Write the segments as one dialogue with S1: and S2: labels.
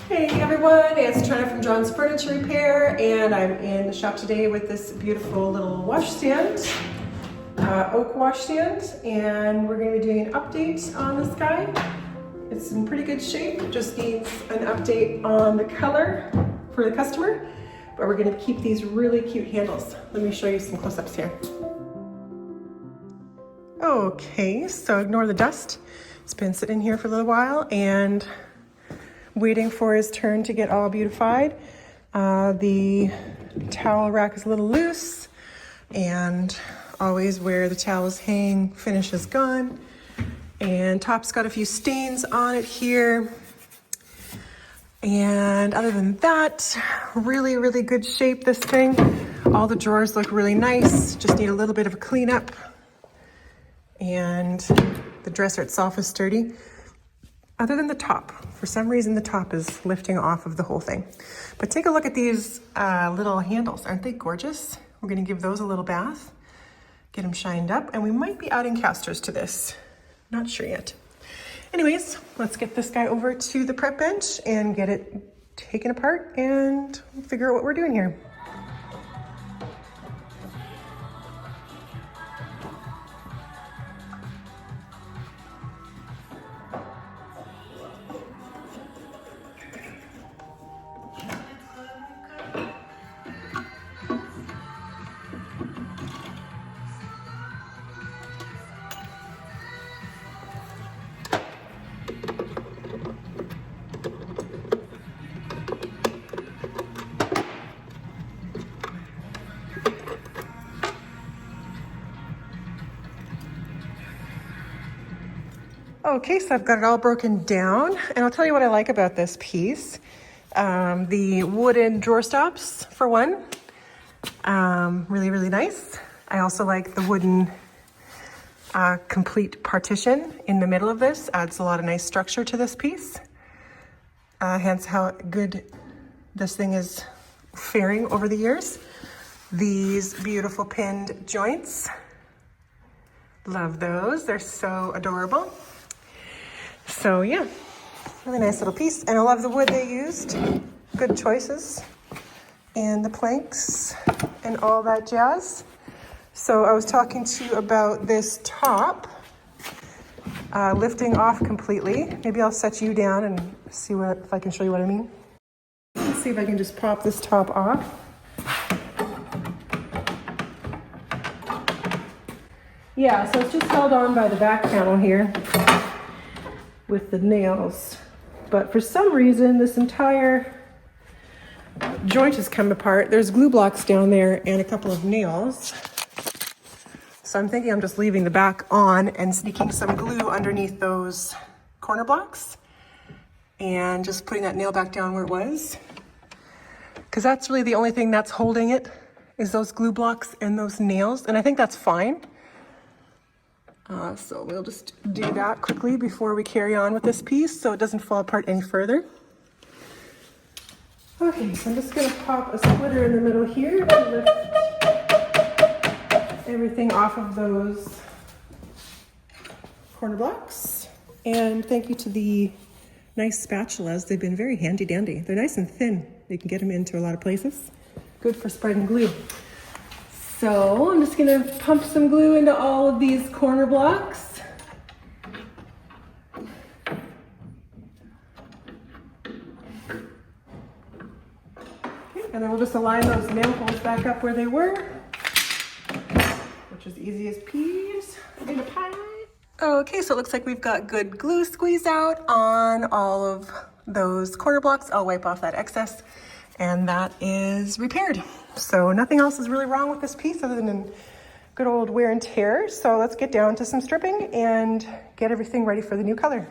S1: Hey everyone, it's Trena from John's Furniture Repair, and I'm in the shop today with this beautiful little washstand, oak washstand, and we're going to be doing an update on this guy. It's in pretty good shape, just needs an update on the color for the customer, but we're going to keep these really cute handles. Let me show you some close-ups here. Okay, so ignore the dust. It's been sitting here for a little while and waiting for his turn to get all beautified. The towel rack is a little loose, and always where the towels hang, finish is gone. And top's got a few stains on it here. And other than that, really, really good shape, this thing. All the drawers look really nice, just need a little bit of a cleanup. And the dresser itself is sturdy. Other than the top, for some reason the top is lifting off of the whole thing. But take a look at these little handles. Aren't they gorgeous? We're gonna give those a little bath, get them shined up, and we might be adding casters to this. Not sure yet. Anyways, let's get this guy over to the prep bench and get it taken apart and figure out what we're doing here. Okay, so I've got it all broken down, and I'll tell you what I like about this piece. The wooden drawer stops, for one, really, really nice. I also like the wooden complete partition in the middle of this. Adds a lot of nice structure to this piece. Hence how good this thing is faring over the years. These beautiful pinned joints. Love those, they're so adorable. So yeah, really nice little piece. And I love the wood they used. Good choices. And the planks and all that jazz. So I was talking to you about this top lifting off completely. Maybe I'll set you down and see if I can show you what I mean. Let's see if I can just pop this top off. Yeah, so it's just held on by the back panel here with the nails, but for some reason this entire joint has come apart. There's glue blocks down there and a couple of nails, so I'm thinking I'm just leaving the back on and sneaking some glue underneath those corner blocks and just putting that nail back down where it was, because that's really the only thing that's holding it is those glue blocks and those nails, and I think that's fine. So we'll just do that quickly before we carry on with this piece so it doesn't fall apart any further. Okay, so I'm just going to pop a splitter in the middle here to lift everything off of those corner blocks. And thank you to the nice spatulas. They've been very handy dandy. They're nice and thin. You can get them into a lot of places. Good for spreading glue. So I'm just gonna pump some glue into all of these corner blocks. Okay, and then we'll just align those nail holes back up where they were, which is easy as peas in a pie. Okay, so it looks like we've got good glue squeezed out on all of those corner blocks. I'll wipe off that excess, and that is repaired. So nothing else is really wrong with this piece other than good old wear and tear. So let's get down to some stripping and get everything ready for the new color.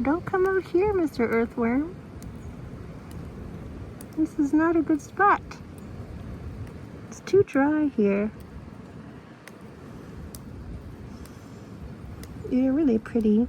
S1: don't come out here, Mr. Earthworm. This is not a good spot. It's too dry here. You're really pretty.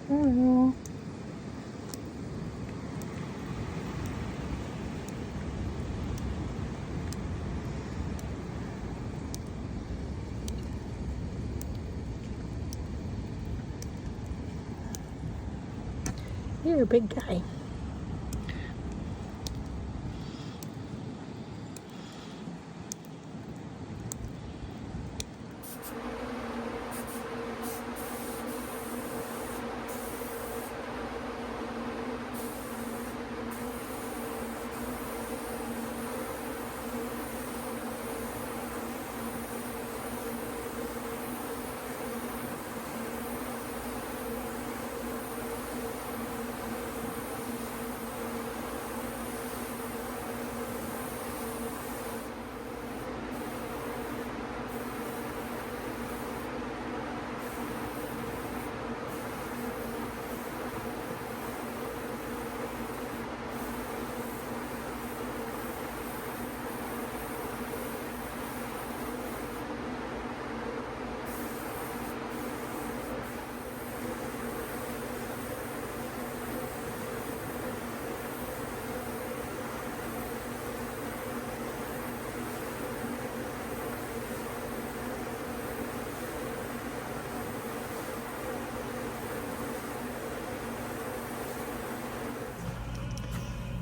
S1: Hello. You're a big guy.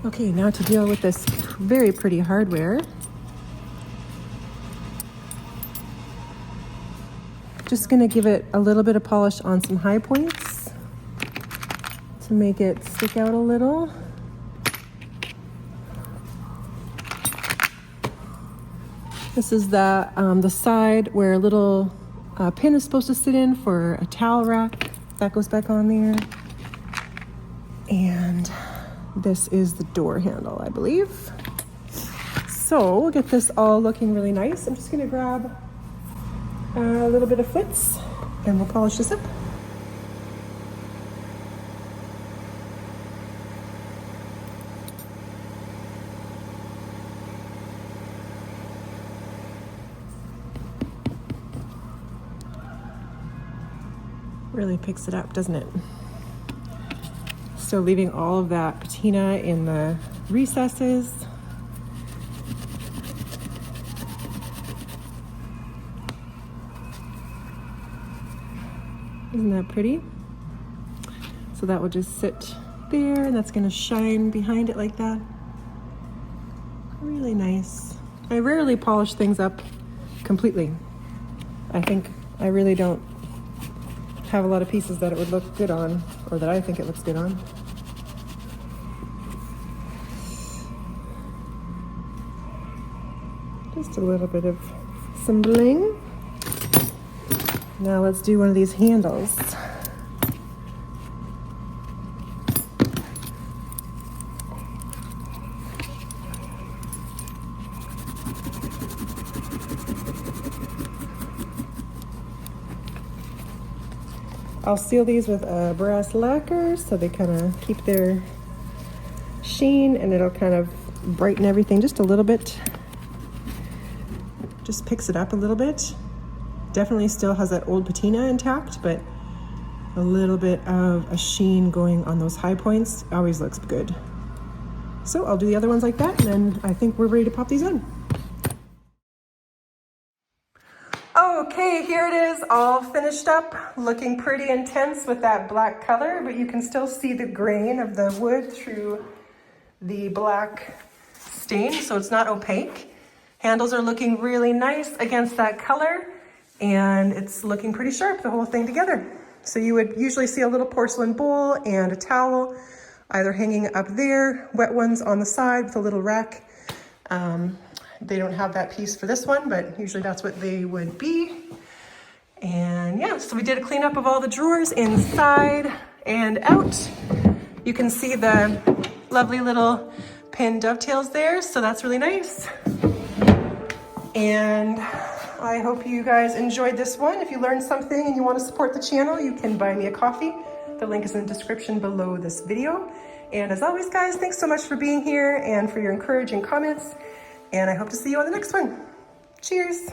S1: Okay, now to deal with this very pretty hardware. Just gonna give it a little bit of polish on some high points to make it stick out a little. This is the side where a little pin is supposed to sit in for a towel rack. That goes back on there. And this is the door handle, I believe. So we'll get this all looking really nice. I'm just gonna grab a little bit of flitz and we'll polish this up. Really picks it up, doesn't it? Still leaving all of that patina in the recesses. Isn't that pretty? So that will just sit there and that's gonna shine behind it like that. Really nice. I rarely polish things up completely. I think I really don't have a lot of pieces that it would look good on, or that I think it looks good on. Just a little bit of some bling. Now let's do one of these handles. I'll seal these with a brass lacquer so they kind of keep their sheen, and it'll kind of brighten everything just a little bit. Just picks it up a little bit. Definitely still has that old patina intact, but a little bit of a sheen going on those high points always looks good. So I'll do the other ones like that, and then I think we're ready to pop these on. Okay, here it is, all finished up, looking pretty intense with that black color, but you can still see the grain of the wood through the black stain, so it's not opaque. Handles are looking really nice against that color, and it's looking pretty sharp, the whole thing together. So you would usually see a little porcelain bowl and a towel either hanging up there, wet ones on the side with a little rack. They don't have that piece for this one, but usually that's what they would be. And yeah, so we did a cleanup of all the drawers inside and out. You can see the lovely little pin dovetails there, so that's really nice. And I hope you guys enjoyed this one. If you learned something and you want to support the channel, you can buy me a coffee. The link is in the description below this video. And as always, guys, thanks so much for being here and for your encouraging comments. And I hope to see you on the next one. Cheers.